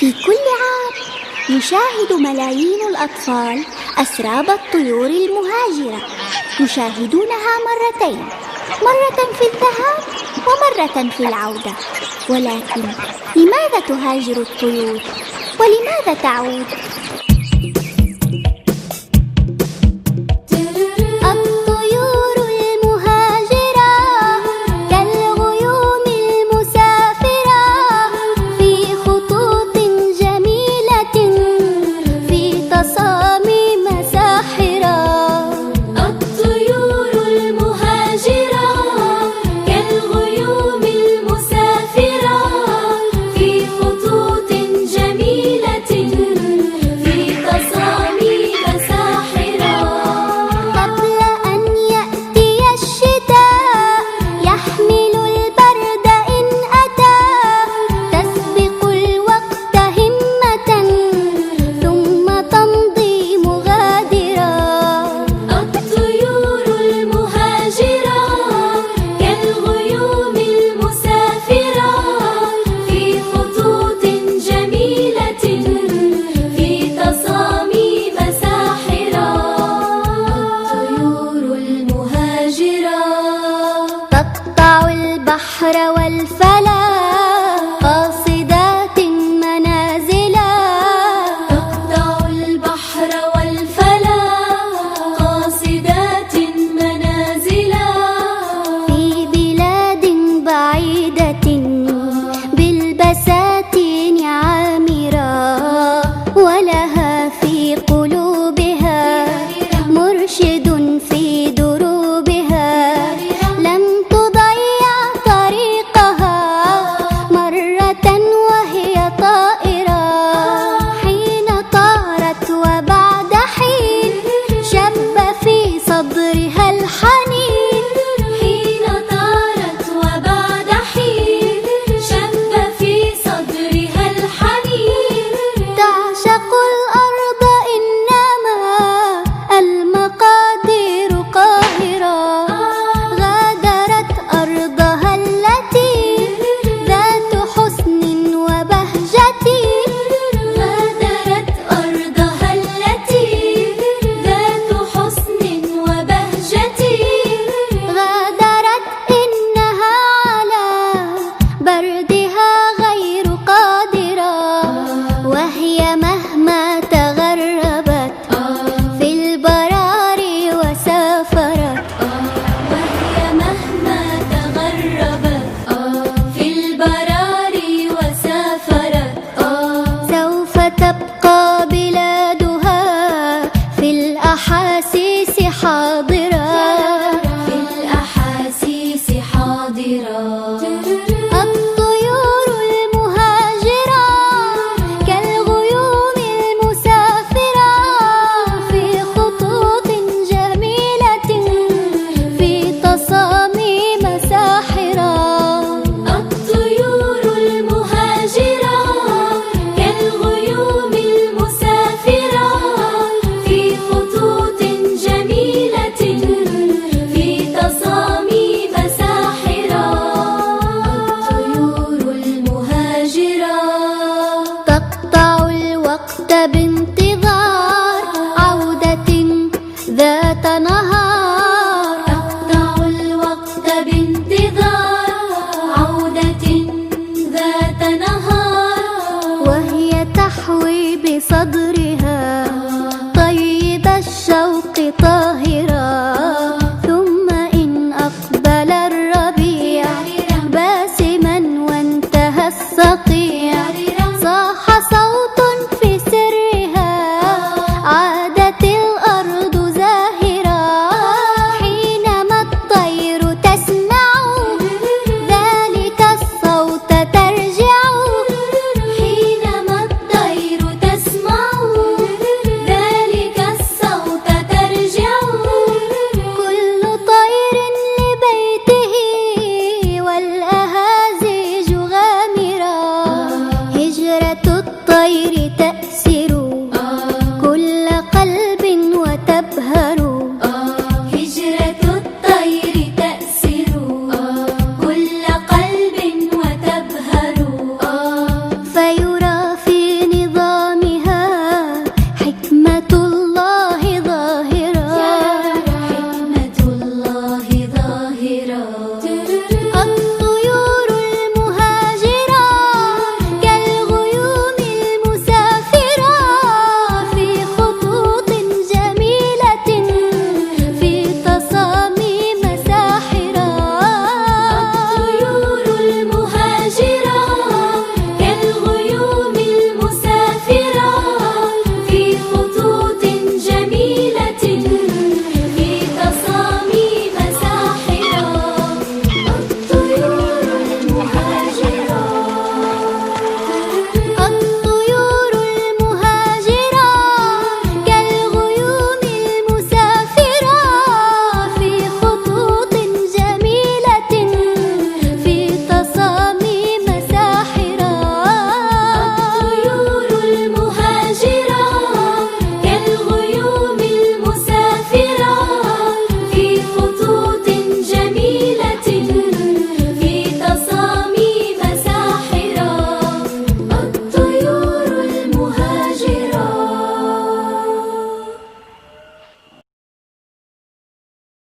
في كل عام يشاهد ملايين الأطفال أسراب الطيور المهاجرة، يشاهدونها مرتين، مرة في الذهاب ومرة في العودة. ولكن لماذا تهاجر الطيور؟ ولماذا تعود؟ البحر والفلا قاصدات منازلا، تقطع البحر والفلا قاصدات منازلا، في بلاد بعيدة بالبساتين عامرة، ولها في قلوبها مرشد في دروبها، لم تضيع طريقها مرة وهي طائرة، حين طارت وبعد حين شب في صدرها الحنين، حين طارت وبعد حين شب في صدرها الحنين، تعشق الأرض إنما المقادير قاهرة، غادرت أرضها التي ذات حسن وبهجة، غادرت أرضها التي ذات حسن وبهجة، غادرت إنها على بردها غير قادرة، وهي مهما تغربت في البراري وسافرت، وهي مهما تغربت في البراري وسافرت، سوف تبقى بلادها في الأحاسيس حاضرة، في الأحاسيس حاضرة. الطيور المهاجرة كالغيوم المسافرة، في خطوط جميلة في تصاميم ساحرة. الطيور المهاجرة كالغيوم المسافرة، في خطوط جميلة في تصاميم ساحرة. الطيور المهاجرة تقطع الوقت بانتظار عودة ذات نهار، تقطع الوقت بانتظار عودة ذات نهار، وهي تحوي بصدر